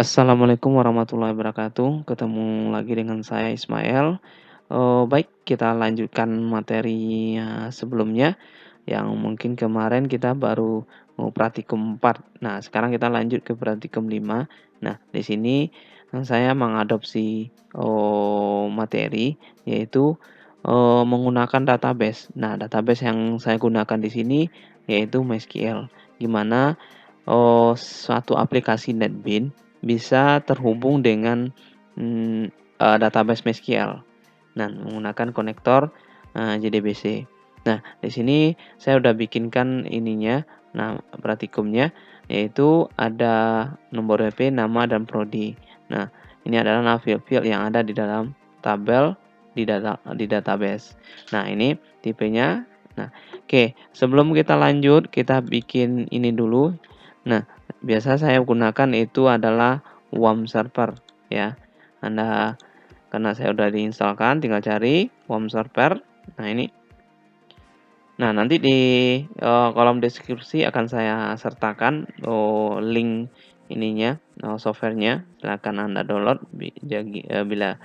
Assalamualaikum warahmatullahi wabarakatuh. Ketemu lagi dengan saya Ismail. Baik, kita lanjutkan materi sebelumnya yang mungkin kemarin kita baru mau praktikum 4. Nah, sekarang kita lanjut ke praktikum 5. Nah, di sini saya mengadopsi materi yaitu menggunakan database. Nah, database yang saya gunakan di sini yaitu MySQL. Gimana suatu aplikasi NetBeans bisa terhubung dengan database MySQL. Nah, menggunakan konektor JDBC. Nah, di sini saya udah bikinkan ininya, nah praktikumnya yaitu ada nomor WP, nama dan prodi. Nah, ini adalah field-field yang ada di dalam tabel di database. Nah, ini tipenya. Nah, oke, sebelum kita lanjut, kita bikin ini dulu. Nah, biasa saya gunakan itu adalah WAM server ya. Anda karena saya udah diinstalkan, tinggal cari WAM server. Nah, ini. Nah, nanti di kolom deskripsi akan saya sertakan link ininya, softwarenya. Silakan Anda download bila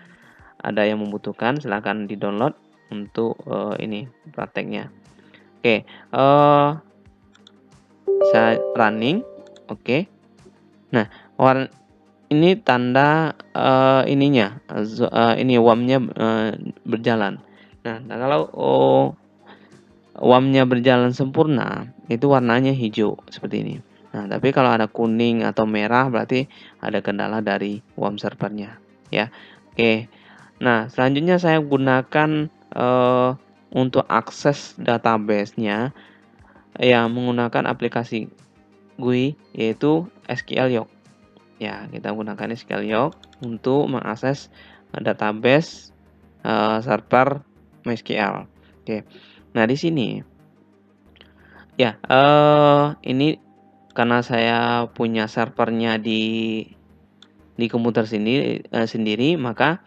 ada yang membutuhkan, silakan di-download untuk ini prakteknya. Oke, saya running. Oke. Nah, ini tanda ininya, ini WAM-nya berjalan. Nah, kalau WAM-nya berjalan sempurna, itu warnanya hijau seperti ini. Nah, tapi kalau ada kuning atau merah berarti ada kendala dari WAM servernya, ya. Oke. Nah, selanjutnya saya gunakan untuk akses database-nya yang menggunakan aplikasi GUI yaitu SQL-Yoke. Ya, kita gunakan SQL-Yoke untuk mengakses database server MySQL. Oke. Nah, di sini ya, ini karena saya punya servernya di komputer sendiri, maka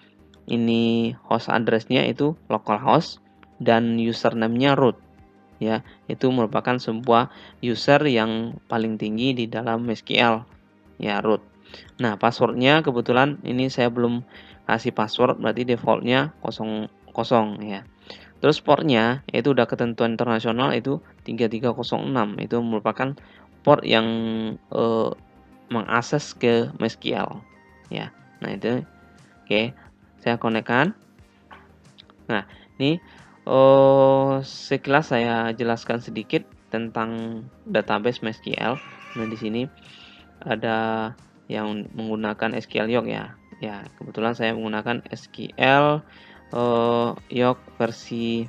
ini host address-nya itu localhost dan username-nya root. Ya, itu merupakan sebuah user yang paling tinggi di dalam MySQL. Ya, root. Nah, password-nya kebetulan ini saya belum kasih password, berarti default-nya 00 ya. Terus portnya itu udah ketentuan internasional itu 3306. Itu merupakan port yang mengakses ke MySQL ya. Nah, itu oke. Saya konekkan. Nah, ini sekilas saya jelaskan sedikit tentang database MySQL. Nah, di sini ada yang menggunakan SQL-Yoke ya. Ya, kebetulan saya menggunakan SQL Yoke versi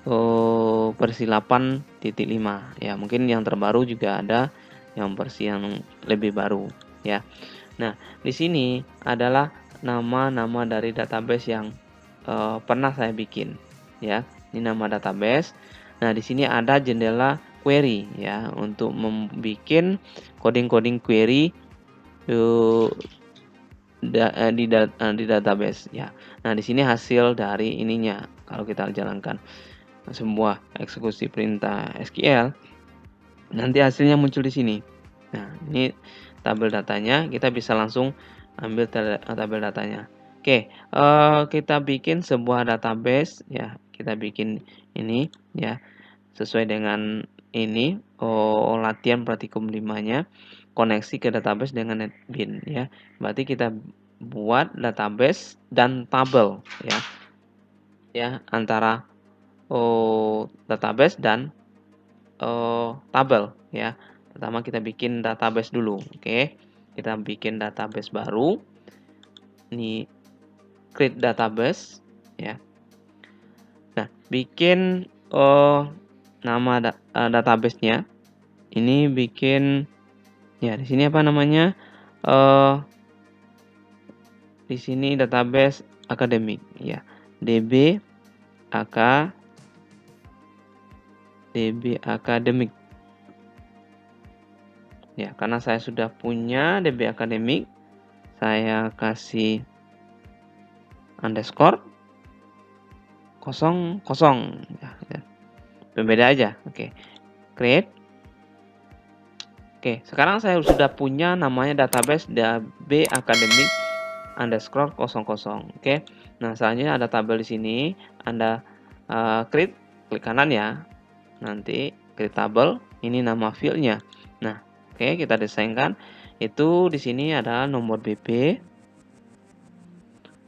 8.5 ya. Mungkin yang terbaru juga ada yang versi yang lebih baru ya. Nah, di sini adalah nama-nama dari database yang pernah saya bikin ya. Ini nama database. Nah, di sini ada jendela query ya untuk membuat coding-coding query di database ya. Nah, di sini hasil dari ininya kalau kita jalankan sebuah eksekusi perintah SQL, nanti hasilnya muncul di sini. Nah, ini tabel datanya, kita bisa langsung ambil tabel datanya. Oke, kita bikin sebuah database ya. Kita bikin ini ya sesuai dengan ini latihan praktikum 5-nya, koneksi ke database dengan NetBeans ya. Berarti kita buat database dan tabel ya. Ya, antara database dan tabel ya. Pertama kita bikin database dulu. Oke. Kita bikin database baru. Ini create database ya. Nah, bikin nama database-nya. Ini bikin ya di sini apa namanya? Di sini database akademik ya. DB akademik. Ya, karena saya sudah punya DB akademik, saya kasih underscore 00 ya. Berbeda aja. Oke. Create. Oke, sekarang saya sudah punya namanya database DAB Academic underscore 00. Oke, nah selanjutnya ada tabel di sini. Anda create, klik kanan ya. Nanti create tabel, ini nama fieldnya. Nah, oke, kita desainkan. Itu di sini ada nomor BP.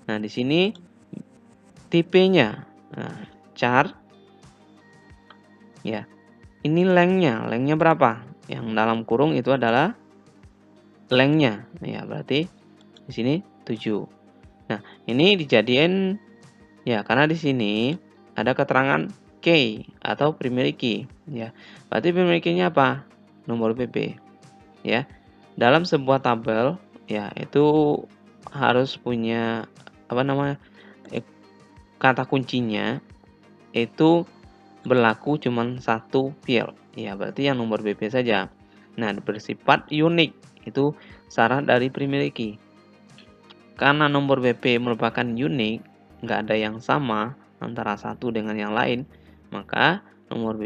Nah, di sini tipenya. Nah, char. Ya, ini lengthnya. Lengthnya berapa? Yang dalam kurung itu adalah lengthnya. Ya, berarti di sini 7. Nah, ini dijadiin ya karena di sini ada keterangan key atau primary key ya. Berarti primary key-nya apa? Nomor BP ya. Dalam sebuah tabel ya itu harus punya apa namanya? Kata kuncinya itu berlaku cuma satu field. Ya, berarti yang nomor BP saja. Nah, bersifat unik itu syarat dari primary key. Karena nomor BP merupakan unik, nggak ada yang sama antara satu dengan yang lain, maka nomor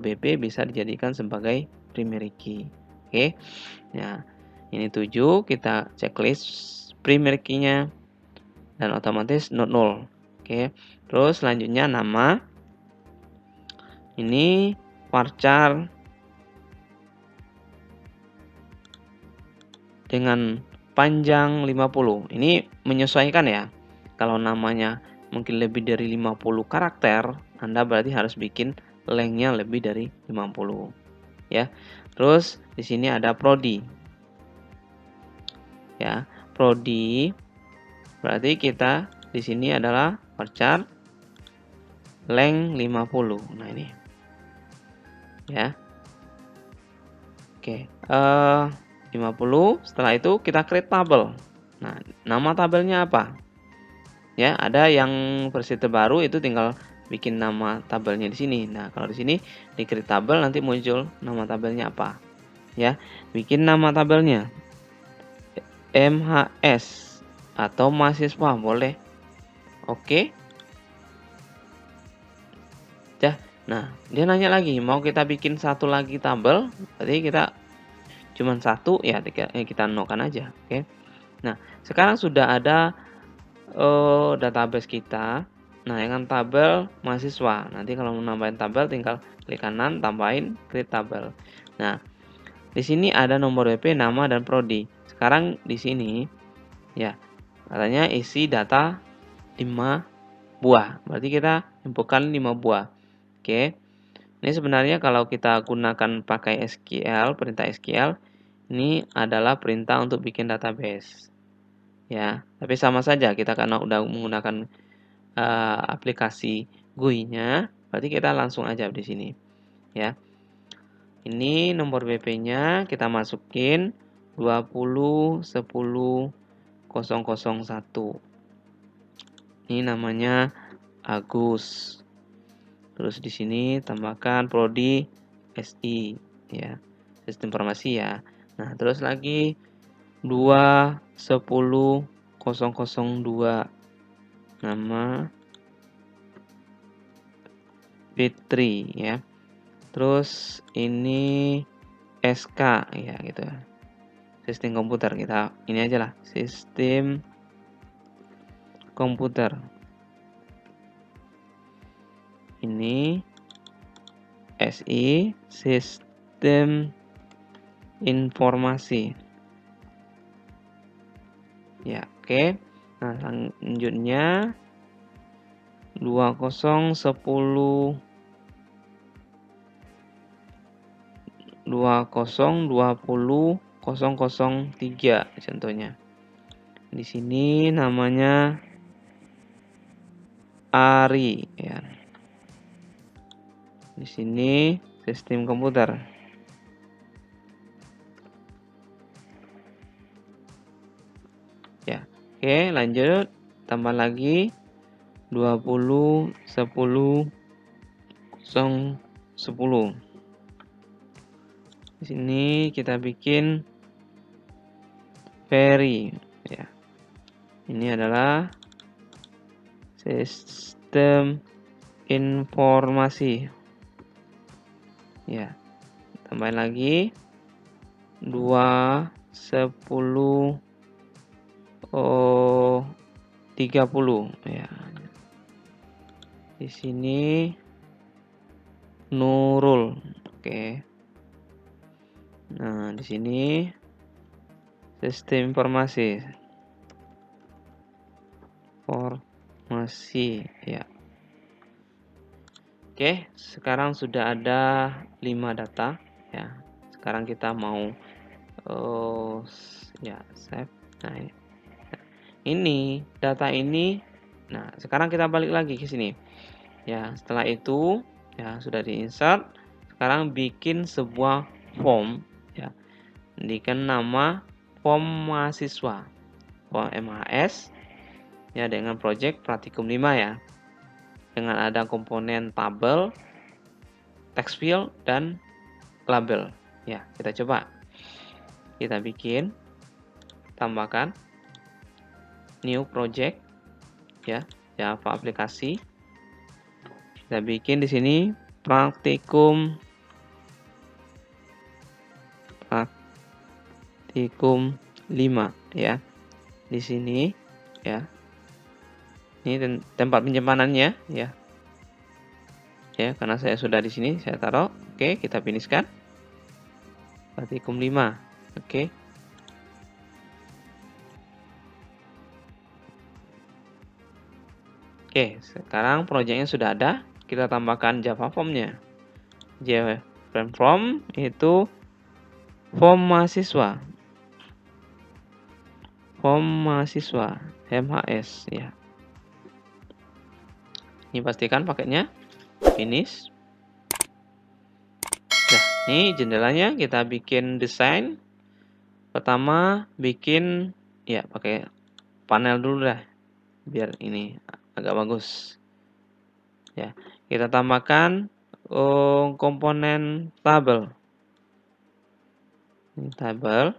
BP bisa dijadikan sebagai primary key. Oke. Nah, ini 7, kita checklist primary key-nya dan otomatis not null. Oke. Terus selanjutnya nama. Ini varchar dengan panjang 50. Ini menyesuaikan ya. Kalau namanya mungkin lebih dari 50 karakter, Anda berarti harus bikin lengthnya lebih dari 50. Ya. Terus di sini ada prodi. Ya, prodi berarti kita di sini adalah varchar length 50. Nah, ini. Ya. Oke, 50. Setelah itu kita create tabel. Nah, nama tabelnya apa? Ya, ada yang versi terbaru itu tinggal bikin nama tabelnya di sini. Nah, kalau di sini di create tabel nanti muncul nama tabelnya apa. Ya, bikin nama tabelnya MHS atau mahasiswa boleh. Oke. Ya. Nah, dia nanya lagi, mau kita bikin satu lagi tabel? Berarti kita cuma satu ya kita no-kan aja, oke. Nah, sekarang sudah ada database kita. Nah, dengan tabel mahasiswa. Nanti kalau mau nambahin tabel tinggal klik kanan, tambahin create tabel. Nah, di sini ada nomor WP, nama dan prodi. Sekarang di sini ya, katanya isi data 5 buah. Berarti kita inputkan 5 buah. Oke. Ini sebenarnya kalau kita gunakan pakai SQL, perintah SQL, ini adalah perintah untuk bikin database. Ya, tapi sama saja kita karena udah menggunakan aplikasi GUI-nya, berarti kita langsung aja di sini. Ya. Ini nomor BP-nya kita masukin 20 10 001. Ini namanya Agus. Terus di sini tambahkan prodi SI ya. Sistem informasi ya. Nah, terus lagi 2 10 002 nama Fitri ya. Terus ini SK ya gitu. Sistem komputer kita ini aja lah, sistem komputer. Ini SI, sistem informasi. Ya, oke. Nah, selanjutnya 20 10 20 20 003 contohnya. Di sini namanya Ari ya. Di sini sistem komputer. Ya. Oke, lanjut. Tambah lagi 20 10 010. Di sini kita bikin Ferry ya. Ini adalah sistem informasi. Ya. Tambahin lagi 2, 10, 30 ya. Di sini Nurul. Oke. Nah, di sini sistem informasi ya. Oke, sekarang sudah ada 5 data ya. Sekarang kita mau ya save. Nah, ini data ini. Nah, sekarang kita balik lagi ke sini. Ya, setelah itu ya sudah diinsert. Sekarang bikin sebuah form ya. Berikan nama form mahasiswa. Form MHS ya dengan project Pratikum 5 ya. Dengan ada komponen tabel, text field dan label. Ya, kita coba. Kita bikin, tambahkan new project ya, Java aplikasi. Kita bikin di sini Pratikum 5 ya. Di sini ya. Ini tempat penyimpanannya ya. Ya, karena saya sudah di sini, saya taruh. Oke, kita finishkan. Pratikum 5. Oke. Oke, sekarang proyeknya sudah ada. Kita tambahkan Java form-nya. Java form itu form mahasiswa. Form mahasiswa MHS ya. Ini pastikan paketnya finish. Nah, ini jendelanya kita bikin desain. Pertama bikin ya pakai panel dulu dah biar ini agak bagus. Ya, kita tambahkan komponen tabel. Ini tabel.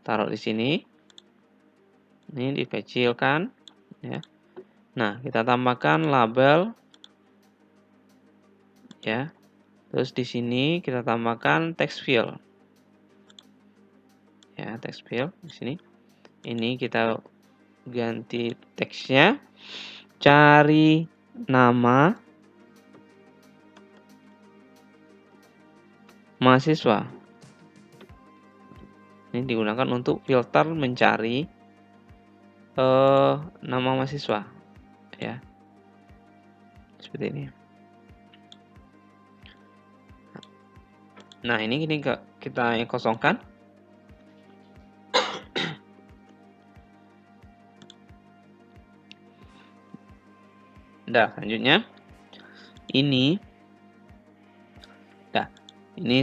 Taruh di sini. Ini dikecilkan ya. Nah, kita tambahkan label ya. Terus di sini kita tambahkan text field. Ya, text field di sini. Ini kita ganti teksnya. Cari nama mahasiswa. Ini digunakan untuk filter mencari nama mahasiswa ya. Seperti ini. Nah, ini kita yang kosongkan. Nah, selanjutnya ini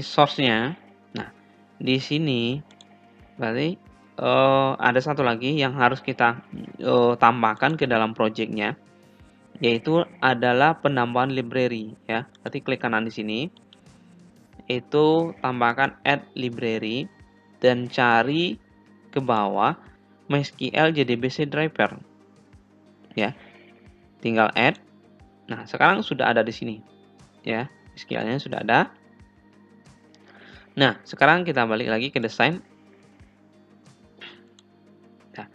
source-nya. Nah, di sini berarti ada satu lagi yang harus kita tambahkan ke dalam project-nya, yaitu adalah penambahan library ya. Berarti klik kanan di sini. Itu tambahkan add library dan cari ke bawah MySQL JDBC driver. Ya. Tinggal add. Nah, sekarang sudah ada di sini. Ya, SQL-nya sudah ada. Nah, sekarang kita balik lagi ke desain. Nah,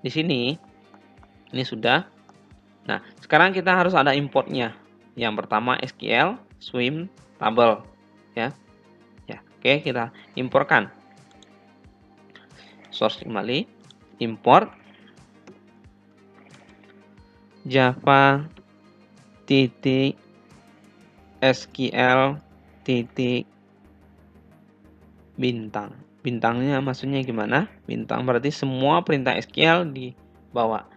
di sini ini sudah. Nah, sekarang kita harus ada importnya. Yang pertama SQL, swim, tabel, ya. Ya, oke, kita importkan. Source kembali, import Java SQL bintang. Bintangnya maksudnya gimana? Bintang berarti semua perintah SQL dibawa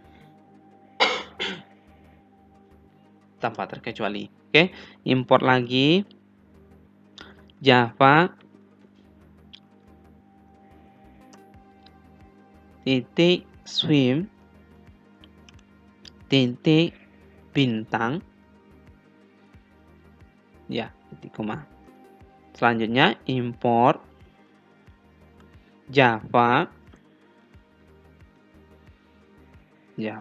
tanpa terkecuali. Oke, import lagi Java swim bintang ya, koma. Selanjutnya import Java ya,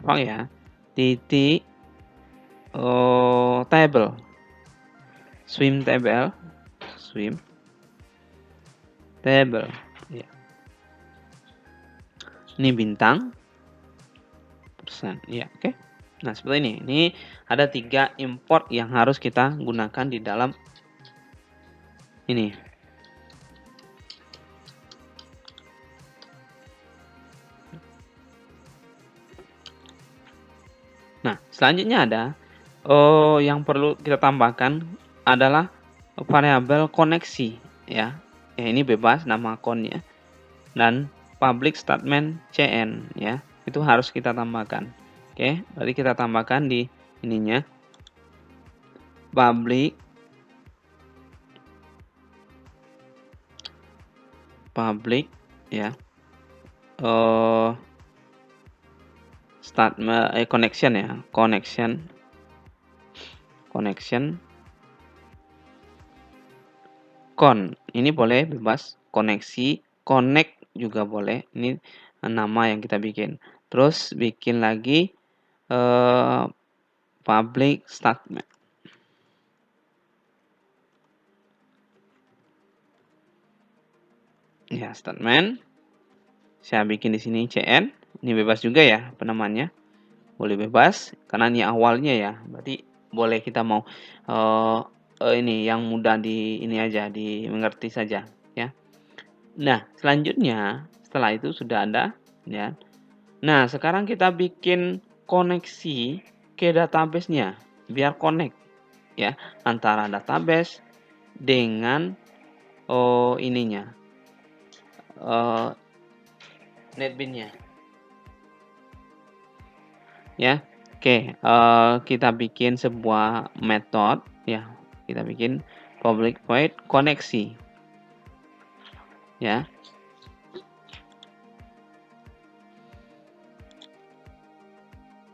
table swim table. Ya. Ini bintang, persen. Ya, oke. Nah, seperti ini. Ini ada 3 import yang harus kita gunakan di dalam ini. Nah, selanjutnya ada yang perlu kita tambahkan adalah variabel koneksi, ya. Ya, ini bebas nama akunnya, dan public statement CN, ya. Itu harus kita tambahkan. Oke, berarti kita tambahkan di ininya public ya. Connection ya, connection ini boleh bebas, koneksi, connect juga boleh. Ini nama yang kita bikin. Terus bikin lagi public statement. Ya, statement. Saya bikin di sini CN. Ini bebas juga ya penamannya. Boleh bebas karena ini awalnya ya. Berarti boleh kita mau ini yang mudah ini aja, dimengerti saja ya. Nah, selanjutnya setelah itu sudah ada ya. Nah, sekarang kita bikin koneksi ke database-nya biar connect ya antara database dengan ininya NetBeans-nya ya. Oke, kita bikin sebuah method ya. Kita bikin public void koneksi ya.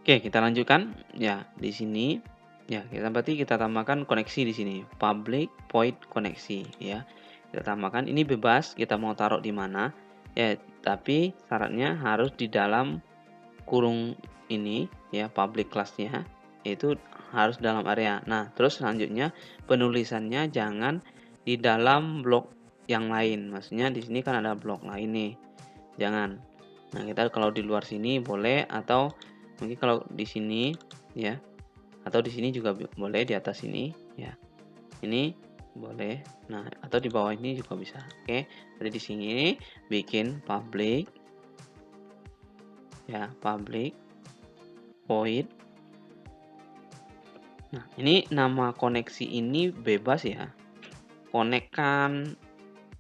Oke, kita lanjutkan ya di sini ya. Kita tambahkan koneksi di sini, public void koneksi ya. Kita tambahkan, ini bebas kita mau taruh di mana ya, tapi syaratnya harus di dalam kurung ini ya, public class-nya itu harus dalam area. Nah, terus selanjutnya penulisannya jangan di dalam blok yang lain. Maksudnya di sini kan ada blok lain nih. Jangan. Nah, kita kalau di luar sini boleh, atau mungkin kalau di sini ya, atau di sini juga boleh, di atas ini ya. Ini boleh. Nah, atau di bawah ini juga bisa. Oke. Jadi di sini bikin public ya, public void. Nah, ini nama koneksi ini bebas ya. Konekkan,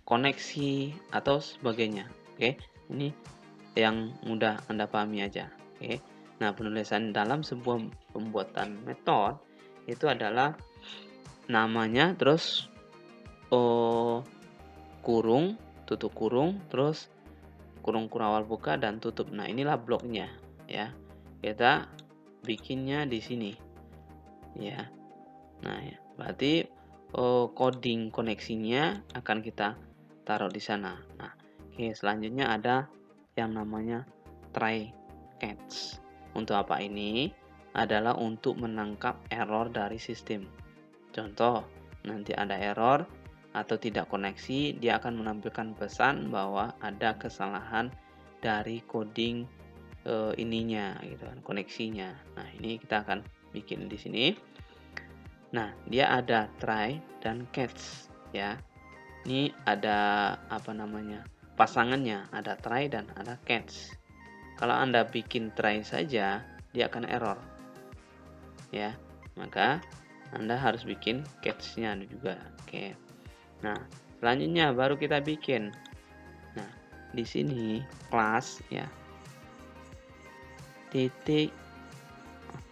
koneksi atau sebagainya. Oke. Ini yang mudah Anda pahami aja. Oke. Nah, penulisan dalam sebuah pembuatan metode itu adalah namanya, terus kurung, tutup kurung, terus kurung awal buka dan tutup. Nah, inilah bloknya ya. Kita bikinnya di sini ya. Nah, ya, berarti coding koneksinya akan kita taruh di sana. Nah, oke, selanjutnya ada yang namanya try catch. Untuk apa ini? Adalah untuk menangkap error dari sistem. Contoh, nanti ada error atau tidak koneksi, dia akan menampilkan pesan bahwa ada kesalahan dari coding ininya gitu kan, koneksinya. Nah, ini kita akan bikin di sini. Nah, dia ada try dan catch ya. Ini ada apa namanya? Pasangannya, ada try dan ada catch. Kalau Anda bikin try saja, dia akan error. Ya. Maka Anda harus bikin catch-nya juga. Oke. Nah, selanjutnya baru kita bikin. Nah, di sini kelas ya. Titik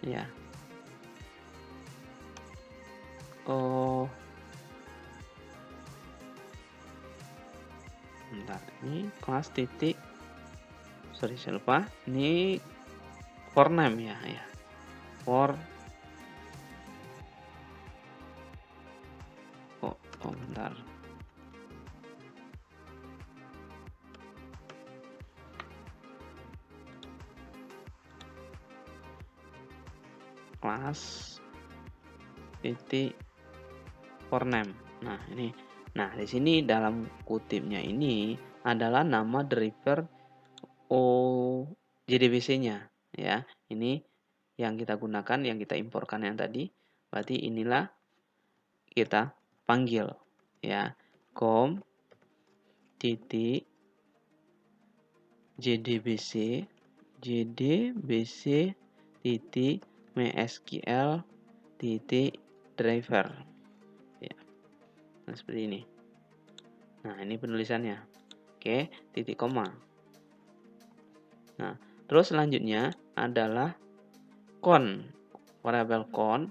ya. Bentar, ini kelas titik, sorry saya lupa, ini for name ya, for bentar, kelas titik for name. Nah, ini Nah, di sini dalam kutipnya ini adalah nama driver JDBC-nya ya. Ini yang kita gunakan, yang kita imporkan yang tadi. Berarti inilah kita panggil ya. com titik JDBC titik MySQL titik driver ya. Nah, seperti ini. Nah, ini penulisannya. Oke, titik koma. Nah, terus selanjutnya adalah variable con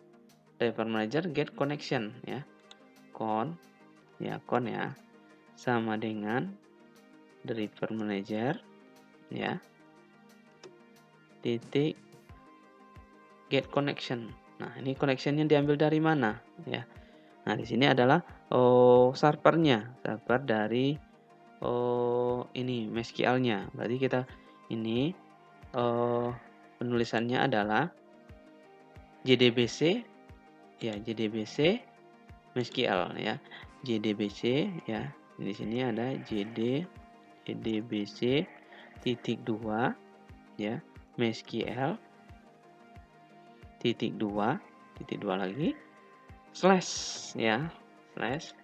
driver manager get connection ya. Con ya sama dengan driver manager ya titik get connection. Nah, ini connectionnya diambil dari mana ya? Nah, di sini adalah servernya, server dari ini MySQL-nya. Berarti kita ini penulisannya adalah JDBC ya, JDBC MySQL ya. JDBC ya. Di sini ada JDBC titik 2 ya, MySQL titik 2 lagi slash ya, slash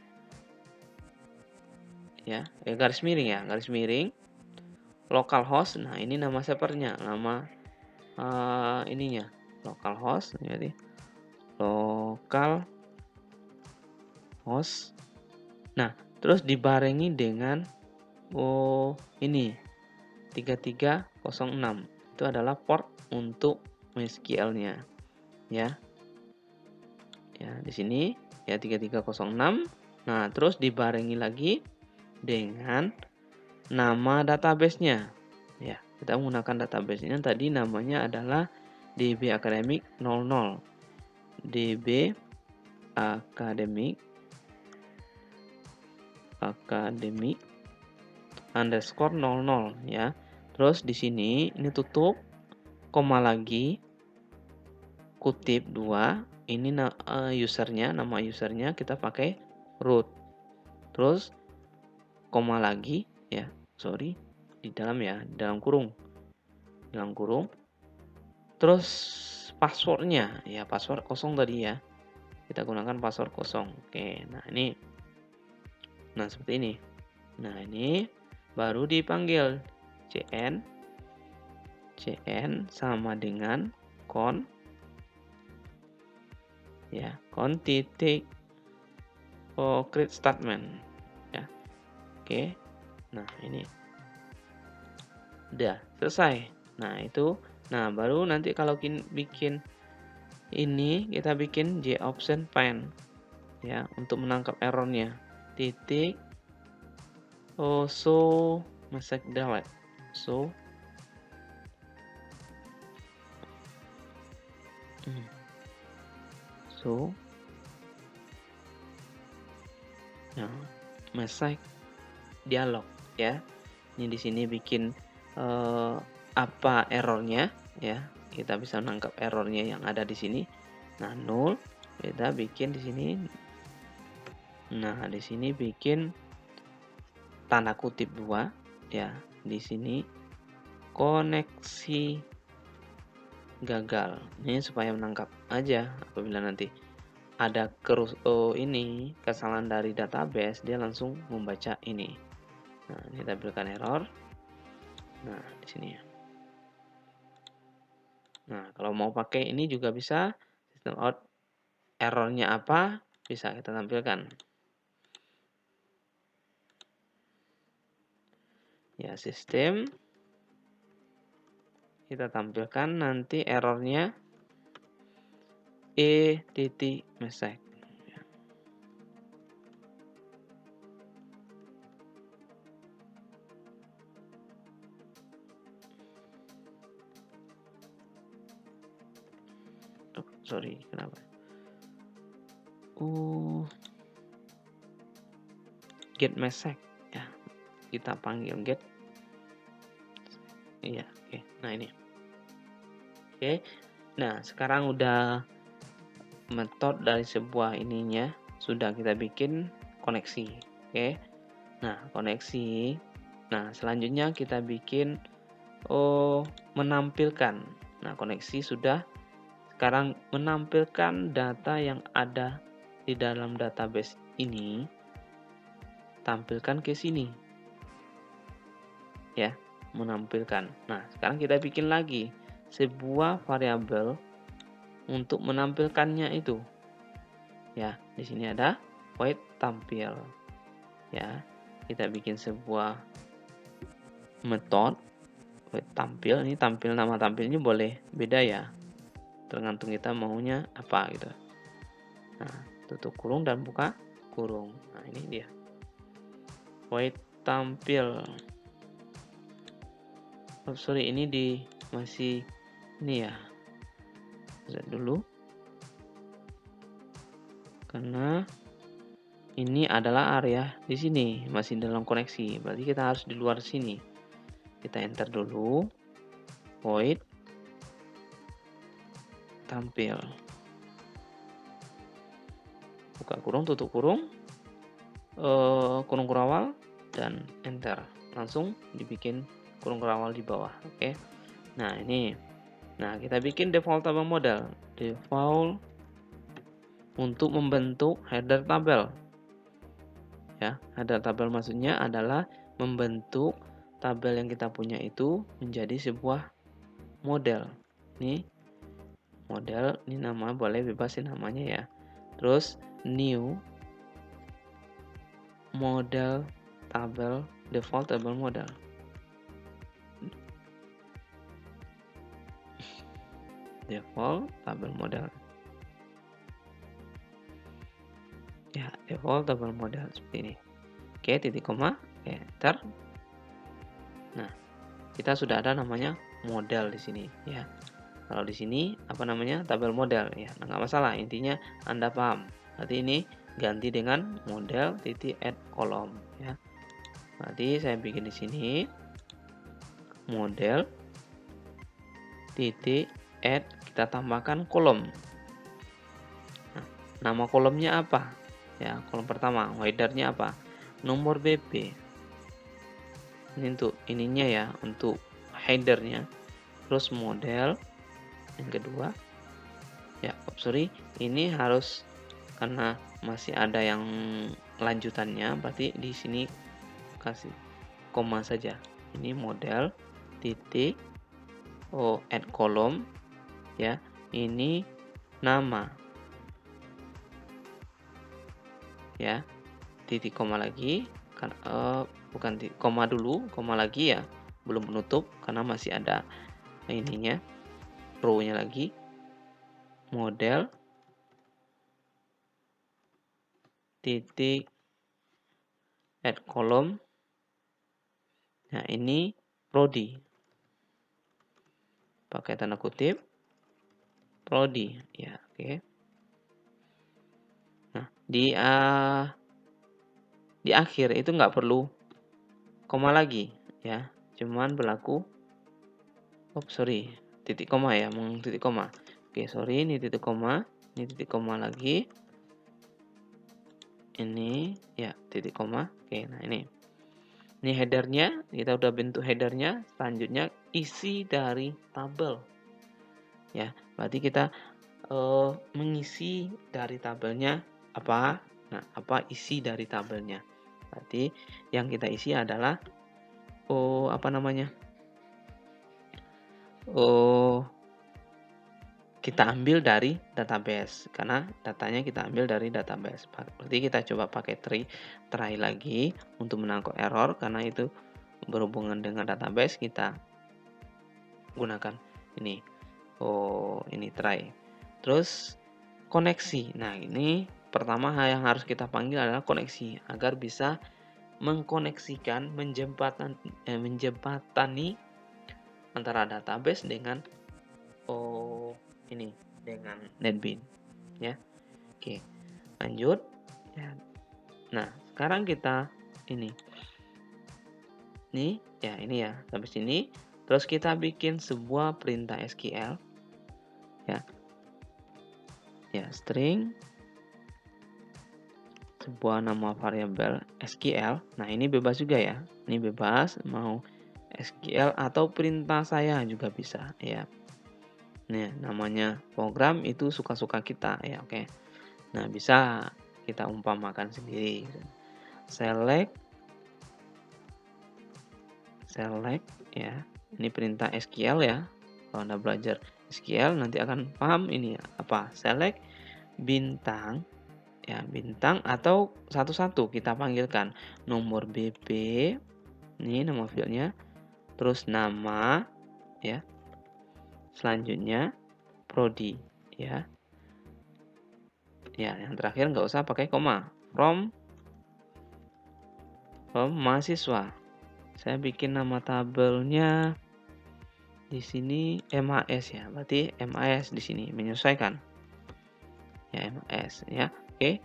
ya, garis miring localhost. Nah, ini nama servernya, nama ininya localhost, jadi localhost. Nah, terus dibarengi dengan ini 3306. Itu adalah port untuk MySQL-nya ya. Ya, di sini ya 3306. Nah, terus dibarengi lagi dengan nama database-nya. Ya, kita menggunakan database-nya tadi namanya adalah DB Academic 00. DB Academic underscore 00 ya. Terus di sini ini tutup koma lagi kutip 2. Ini usernya, nama usernya kita pakai root. Terus koma lagi ya, di dalam kurung. Terus passwordnya ya, password kosong tadi ya. Kita gunakan password kosong. Oke, nah ini. Nah, seperti ini. Nah, ini baru dipanggil cn sama dengan con ya, con titik create statement ya. Oke. Nah, ini udah selesai. Nah, itu baru nanti kalau bikin ini kita bikin option find ya untuk menangkap errornya. Titik show message delete. So ya, message dialog ya. Ini di sini bikin apa errornya ya. Kita bisa menangkap errornya yang ada di sini. Nah, 0 kita bikin di sini. Nah, di sini bikin tanda kutip 2 ya. Di sini koneksi gagal. Ini supaya menangkap aja apabila nanti ada ini kesalahan dari database, dia langsung membaca ini. Nah, ini tampilkan error. Nah, di sini ya. Nah, kalau mau pakai ini juga bisa system out errornya apa bisa kita tampilkan. Ya, sistem kita tampilkan nanti errornya message. Kenapa? Get message ya. Kita panggil get. Iya, oke. Nah, ini. Oke. Nah, sekarang udah metode dari sebuah ininya sudah kita bikin koneksi. Oke. Nah, koneksi. Nah, selanjutnya kita bikin menampilkan. Nah, koneksi sudah. Sekarang menampilkan data yang ada di dalam database ini, tampilkan ke sini. Ya, menampilkan. Nah, sekarang kita bikin lagi sebuah variabel untuk menampilkannya itu. Ya, di sini ada void tampil. Ya, kita bikin sebuah metode void tampil. Ini tampil, nama tampilnya boleh beda ya, tergantung kita maunya apa gitu. Nah, tutup kurung dan buka kurung. Nah, ini dia void tampil. Oh, sorry, ini masih ini ya. Lihat dulu. Karena ini adalah area di sini, masih dalam koneksi. Berarti kita harus di luar sini. Kita enter dulu. Void tampil. Buka kurung, tutup kurung. Kurung kurawal dan enter. Langsung dibikin kurung kurawal di bawah. Oke. Nah, ini. Nah, kita bikin default table model. Default untuk membentuk header tabel. Ya, header tabel maksudnya adalah membentuk tabel yang kita punya itu menjadi sebuah model. Ini model, ini nama boleh bebasin namanya ya. Terus new model tabel, default table model. Default tabel model. Ya, default table model seperti ini. Oke, titik koma, oke, enter. Nah, kita sudah ada namanya model di sini ya. Kalau di sini apa namanya? Tabel model ya. Nah, nggak masalah, intinya Anda paham. Berarti ini ganti dengan model titik add kolom ya. Berarti saya bikin di sini model titik add, kita tambahkan kolom. Nah, nama kolomnya apa? Ya, kolom pertama, headernya apa? Nomor BP. Ini untuk ininya ya, untuk headernya. Terus model yang kedua. Ya, sorry, ini harus karena masih ada yang lanjutannya, berarti di sini kasih koma saja. Ini model titik add kolom ya. Ini nama ya, titik koma lagi kan, bukan koma dulu, koma lagi ya, belum menutup karena masih ada ininya, row-nya lagi, model titik add kolom. Nah, ini prodi, pakai tanda kutip prodi ya, oke. Nah, di akhir itu nggak perlu koma lagi ya, cuman berlaku titik koma ya, titik koma. Oke, sorry, ini titik koma, ini titik koma lagi. Ini ya, titik koma. Oke, nah ini. Ini headernya, kita udah bentuk headernya. Selanjutnya isi dari tabel. Ya, berarti kita mengisi dari tabelnya apa? Nah, apa isi dari tabelnya? Berarti yang kita isi adalah apa namanya? Kita ambil dari database karena datanya kita ambil dari database. Berarti kita coba pakai try lagi untuk menangkap error karena itu berhubungan dengan database. Kita gunakan ini. Ini try. Terus koneksi. Nah, ini pertama yang harus kita panggil adalah koneksi agar bisa mengkoneksikan, menjembatani antara database dengan ini dengan NetBeans ya. Oke, lanjut ya. Nah, sekarang kita ini ya, ini ya, sampai sini. Terus kita bikin sebuah perintah SQL ya. Ya, string sebuah nama variabel SQL. Nah, ini bebas juga ya. Ini bebas mau SQL atau perintah saya juga bisa ya. Nah, namanya program itu suka-suka kita ya, oke. Nah, bisa kita umpamakan sendiri. Select ya. Ini perintah SQL ya. Kalau Anda belajar SQL nanti akan paham ini ya, apa? Select bintang ya, bintang atau satu-satu kita panggilkan. Nomor BP, ini nama filenya, terus nama ya. Selanjutnya prodi ya. Ya, yang terakhir nggak usah pakai koma. From mahasiswa. Saya bikin nama tabelnya di sini MAS ya. Berarti MAS di sini menyesuaikan. Ya, MAS ya. Oke.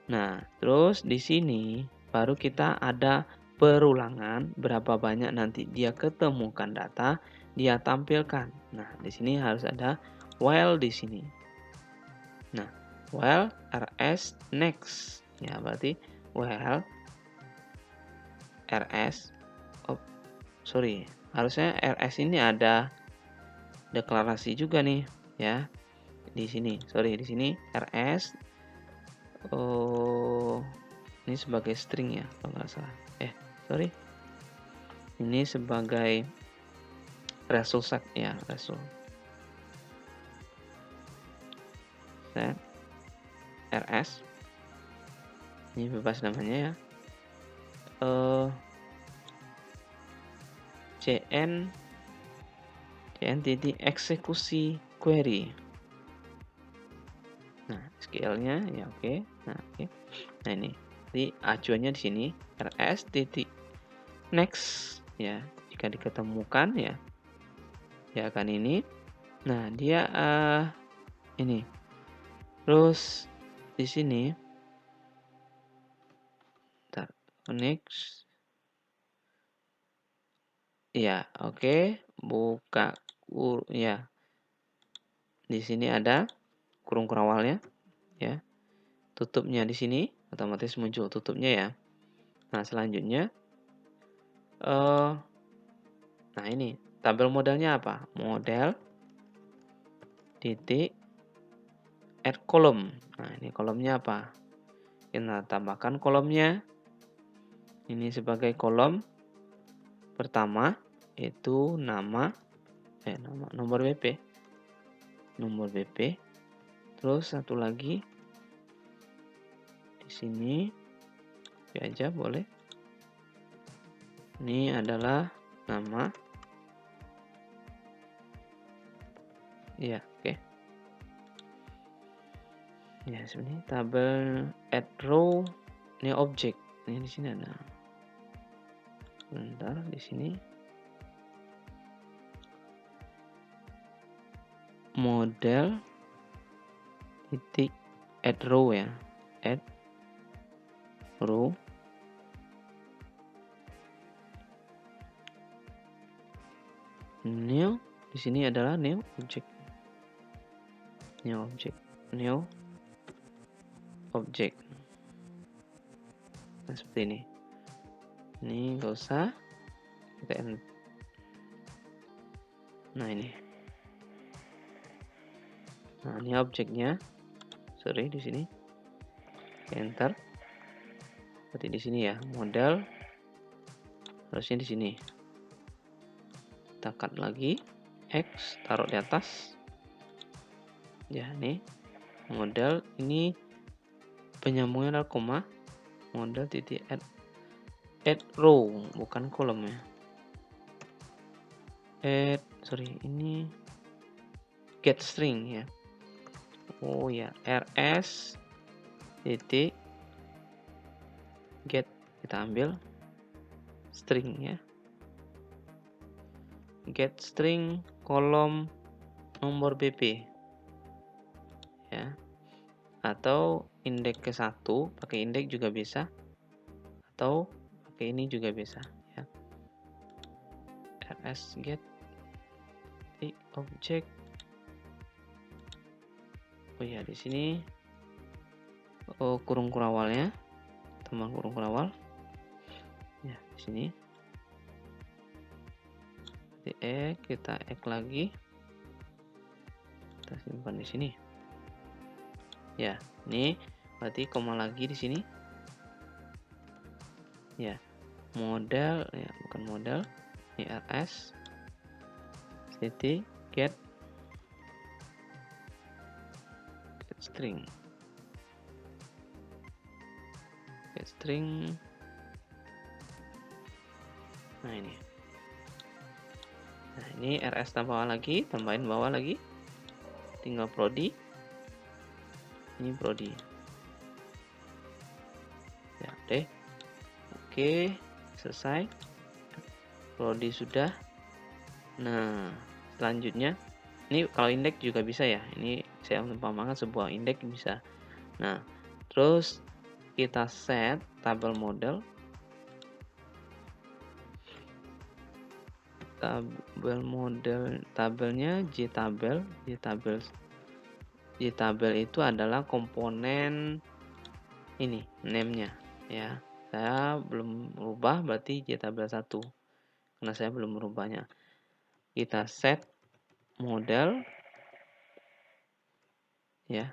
Nah, terus di sini baru kita ada perulangan berapa banyak nanti dia ketemukan data, dia tampilkan. Nah, di sini harus ada while di sini. Nah, while rs next ya, berarti while rs harusnya rs ini ada deklarasi juga nih ya. Di sini di sini rs ini sebagai string ya kalau nggak salah. Ini sebagai result set ya, result set rs. Ini bebas namanya ya. cn titik eksekusi query. Nah, SQL-nya ya oke. Nah, oke. Nah, ini. Jadi acuannya di sini rs titik next ya. Jika diketemukan ya. Ya akan ini. Nah, dia ini. Terus di sini next. Ya, oke. Buka ya. Di sini ada kurung awalnya ya. Tutupnya di sini otomatis muncul tutupnya ya. Nah, selanjutnya nah ini tabel modelnya apa? Model titik add kolom. Nah, ini kolomnya apa? Kita tambahkan kolomnya. Ini sebagai kolom pertama itu nomor BP. Nomor BP. Terus satu lagi di sini aja boleh. Ini adalah nama. Ya, oke. Ya, sebenarnya tabel add row ini objek. Ini di sini ada. Bentar, di sini model titik add row ya. Add row. New di sini adalah new object. New object. Nah, seperti ini. Ini nggak usah kita nah ini. Nah, ini objeknya. Di sini. Enter. Berarti di sini ya, model harusnya di sini. Kita cut lagi. X taruh di atas. Ya, nih. Model ini penyambungnya adalah koma. Model titik add row, bukan kolom ya. Ini get string ya. Oh ya, rs titik get, kita ambil string ya. Get string kolom nomor BP ya. Atau indeks ke 1, pakai indeks juga bisa. Atau pakai ini juga bisa ya. rs get object. Oh ya, di sini kurung awalnya tambah kurung awal. Ya, di sini. Kita lagi. Kita simpan di sini. Ya, ini berarti koma lagi di sini. Ya, model ya, bukan model. Ini ls get string. Get string. Nah, ini. Nah, ini rs tambah lagi, tambahin bawah lagi. Tinggal prodi. Ini prodi. Ya, deh. Oke, selesai. Prodi sudah. Nah, selanjutnya ini kalau indeks juga bisa ya. Ini saya umpamakan sebuah indeks bisa. Nah, terus kita set tabel model. Tabelnya JTabel. JTabel itu adalah komponen ini name-nya ya. Saya belum merubah, berarti JTabel 1 karena saya belum merubahnya. Kita set model ya,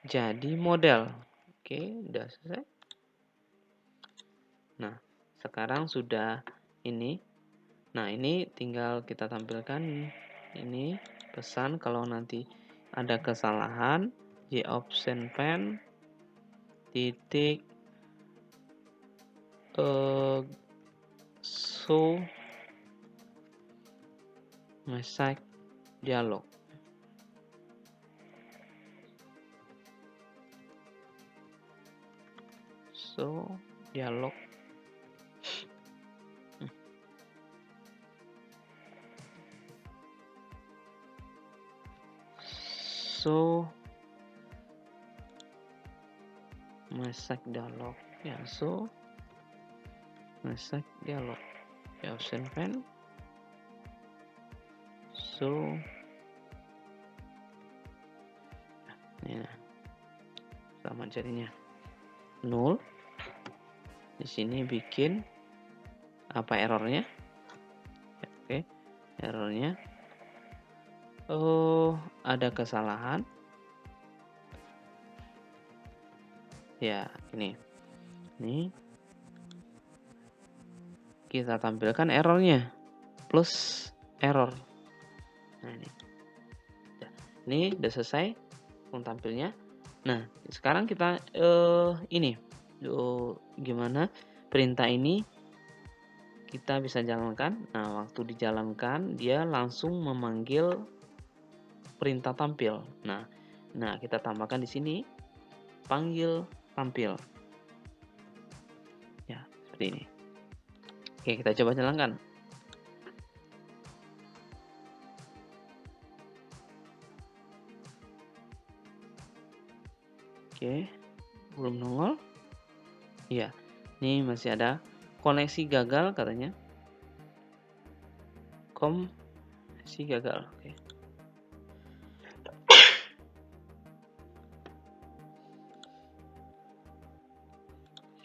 jadi model. Oke, udah selesai. Nah, sekarang sudah ini. Nah, ini tinggal kita tampilkan ini pesan kalau nanti ada kesalahan option pen titik show message dialog. So dialog. So message dialog ya, so message dialog ya, option pen so ya, sama jadinya 0. Di sini bikin apa errornya? Oke, errornya ada kesalahan ya. Ini kita tampilkan errornya plus error. Nah, ini udah selesai tampilnya. Nah, sekarang kita ini gimana perintah ini kita bisa jalankan. Nah, waktu dijalankan dia langsung memanggil perintah tampil. Nah, kita tambahkan di sini panggil tampil. Ya, seperti ini. Oke, kita coba jalankan. Oke, belum nongol. Iya, ini masih ada koneksi gagal katanya. Koneksi gagal. Oke.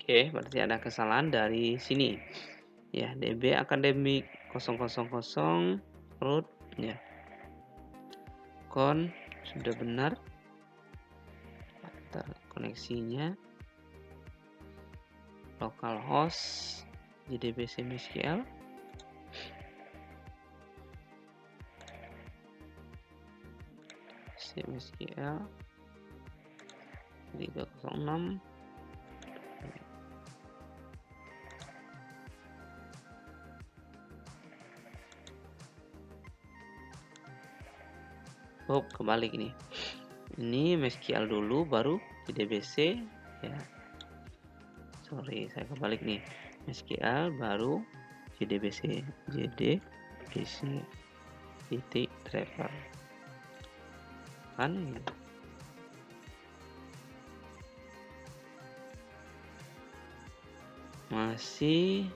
Oke, berarti ada kesalahan dari sini. Ya, DB akademik 000 root ya. Sudah benar. Koneksinya localhost JDBC MySQL. MySQL 306. Kebalik ini. Ini MySQL dulu baru JDBC ya. Sorry, saya kebalik nih. MySQL baru JDBC titik driver. Kan ya. Masih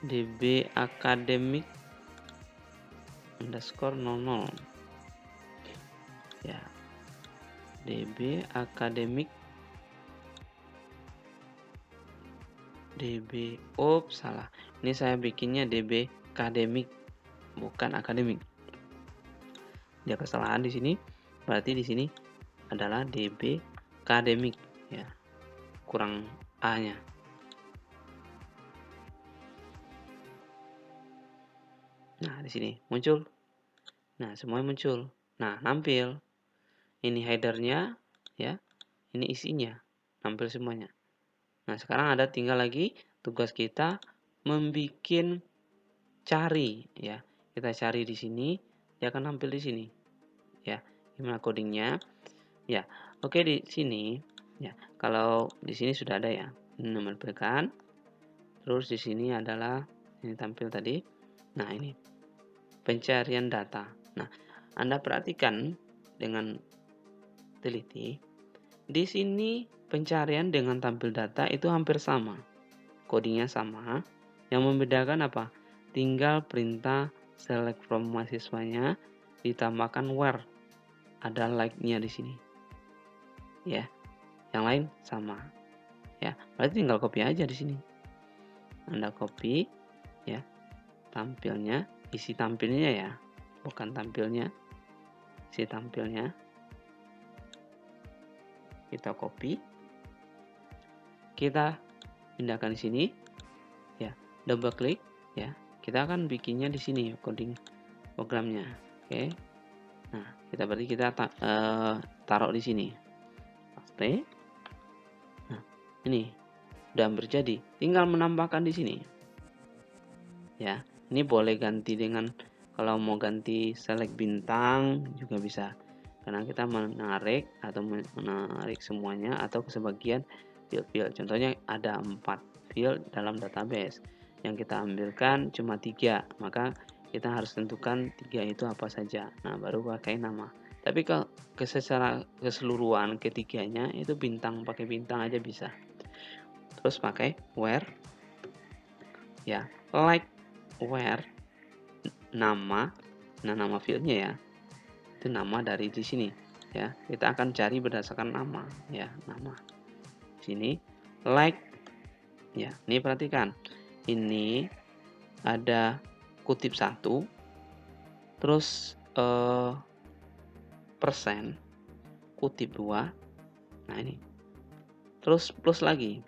DB akademik _00 ya, DB akademik DB, salah. Ini saya bikinnya DB akademik, bukan akademik. Ada kesalahan di sini. Berarti di sini adalah DB akademik, ya. Kurang A-nya. Nah, di sini muncul. Nah, semuanya muncul. Nah, nampil. Ini headernya, ya. Ini isinya, nampil semuanya. Nah, sekarang ada tinggal lagi tugas kita membikin cari, ya. Kita cari di sini, dia akan nampil di sini. Ya, gimana codingnya? Ya, oke di sini, ya. Kalau di sini sudah ada ya, menampilkan. Terus di sini adalah ini tampil tadi. Nah, ini pencarian data. Nah, Anda perhatikan dengan teliti. Di sini pencarian dengan tampil data itu hampir sama. Codingnya sama. Yang membedakan apa? Tinggal perintah select from mahasiswanya ditambahkan where. Ada like-nya di sini. Ya. Yang lain sama. Ya, berarti tinggal copy aja di sini. Anda copy ya. Tampilnya, isi tampilnya ya. Bukan tampilnya. Isi tampilnya. Kita copy. Kita pindahkan di sini. Ya, double klik ya. Kita akan bikinnya di sini coding programnya. Oke. Nah, kita taruh di sini. Paste. Nah, ini udah berjadi. Tinggal menambahkan di sini. Ya, ini boleh ganti dengan kalau mau ganti select bintang juga bisa. Karena kita menarik semuanya atau ke sebagian field-field. Contohnya ada 4 field dalam database. Yang kita ambilkan cuma 3, maka kita harus tentukan 3 itu apa saja. Nah, baru pakai nama. Tapi secara keseluruhan ketiganya itu pakai bintang aja bisa. Terus pakai where, ya, like where nama, nah nama fieldnya ya, itu nama dari di sini ya. Kita akan cari berdasarkan nama ya, nama. Sini like ya. Ini perhatikan, ini ada kutip 1, terus persen, kutip 2. Nah ini, terus plus lagi,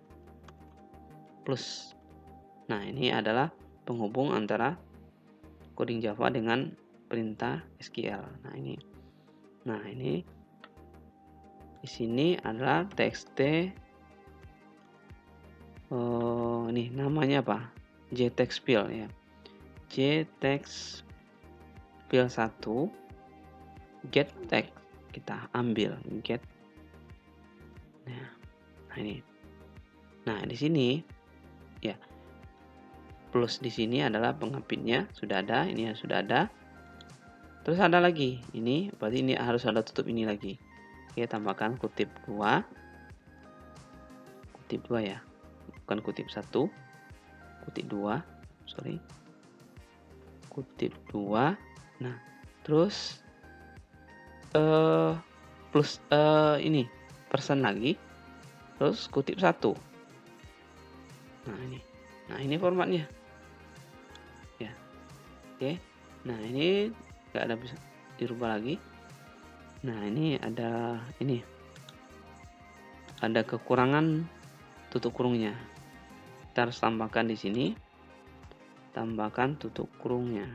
plus. Nah ini adalah penghubung antara coding Java dengan perintah SQL. Nah ini di sini adalah txt. Ini namanya apa? JText field ya. JText field 1 get text kita ambil get. Nah ini. Nah di sini ya. Plus di sini adalah pengapitnya sudah ada, ini sudah ada. Terus ada lagi, ini berarti ini harus ada tutup ini lagi. Oke, tambahkan kutip 2. Kutip 2 ya. Bukan kutip 1. Kutip 2, sorry. Kutip 2. Nah, terus plus ini persen lagi. Terus kutip 1. Nah, ini formatnya. Ya. Oke. Nah, ini enggak ada bisa dirubah lagi. Nah, ini ada kekurangan tutup kurungnya. Kita harus tambahkan di sini. Tambahkan tutup kurungnya.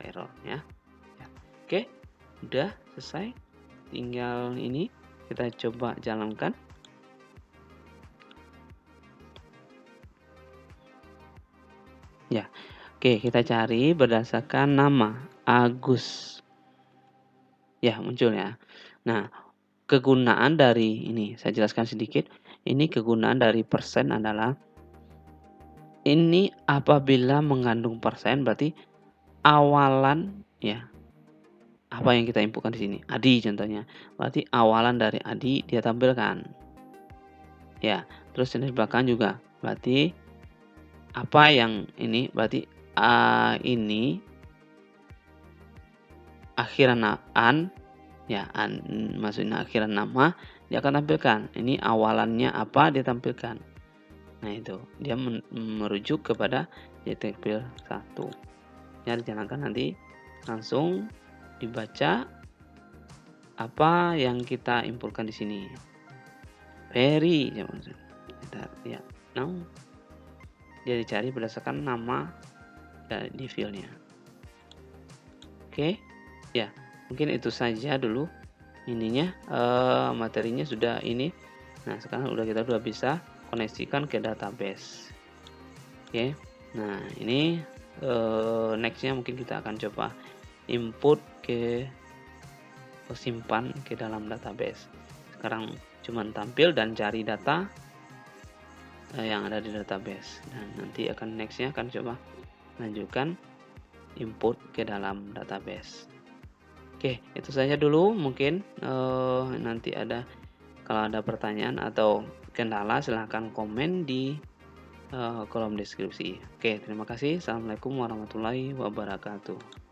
Error ya. Oke, udah selesai. Tinggal ini kita coba jalankan. Ya. Oke, kita cari berdasarkan nama Agus. Ya, muncul ya. Nah, kegunaan dari ini saya jelaskan sedikit. Ini kegunaan dari persen adalah ini apabila mengandung persen berarti awalan ya. Apa yang kita inputkan di sini? Adi contohnya. Berarti awalan dari Adi dia tampilkan. Ya, terus di belakang juga. Berarti apa yang ini? Berarti ini akhiran an ya, maksudnya akhiran nama dia akan tampilkan. Ini awalannya apa dia tampilkan. Nah itu, dia merujuk kepada JTFIL 1. Ya dijalankan nanti langsung dibaca apa yang kita inputkan di sini. Very, ya, now dia dicari berdasarkan nama di filenya. Oke, ya mungkin itu saja dulu ininya, materinya sudah ini. Nah sekarang kita udah bisa koneksikan ke database. Oke, nah ini nextnya mungkin kita akan coba input simpan ke dalam database. Sekarang cuman tampil dan cari data yang ada di database, dan nanti nextnya akan coba lanjutkan input ke dalam database. Oke, itu saja dulu mungkin. Nanti kalau ada pertanyaan atau kendala silahkan komen di kolom deskripsi. Oke, terima kasih. Assalamualaikum warahmatullahi wabarakatuh.